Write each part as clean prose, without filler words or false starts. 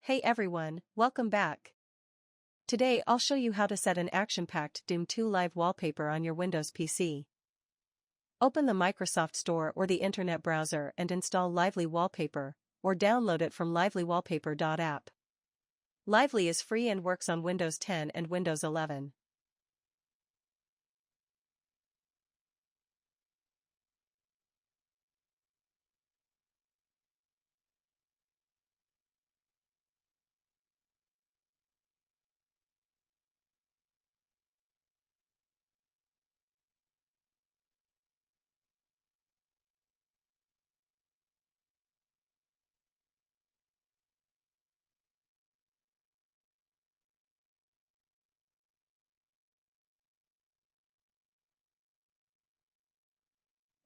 Hey everyone, welcome back. Today I'll show you how to set an action-packed Doom 2 live wallpaper on your Windows PC. Open the Microsoft Store or the internet browser and install Lively Wallpaper, or download it from livelywallpaper.app. Lively is free and works on Windows 10 and Windows 11.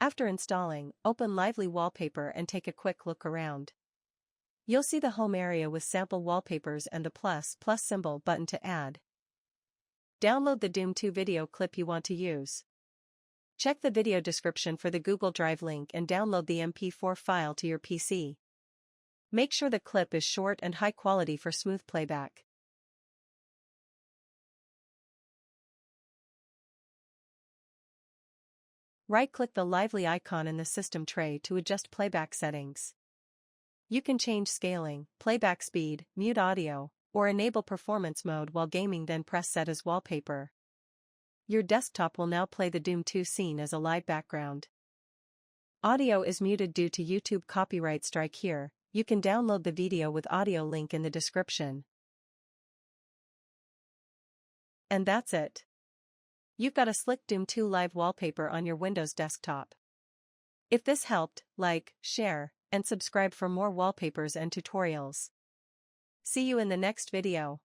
After installing, open Lively Wallpaper and take a quick look around. You'll see the home area with sample wallpapers and a plus symbol button to add. Download the Doom 2 video clip you want to use. Check the video description for the Google Drive link and download the MP4 file to your PC. Make sure the clip is short and high quality for smooth playback. Right-click the Lively icon in the system tray to adjust playback settings. You can change scaling, playback speed, mute audio, or enable performance mode while gaming, then press Set as Wallpaper. Your desktop will now play the Doom 2 scene as a live background. Audio is muted due to YouTube copyright strike here. You can download the video with audio link in the description. And that's it. You've got a slick Doom 2 live wallpaper on your Windows desktop. If this helped, like, share, and subscribe for more wallpapers and tutorials. See you in the next video.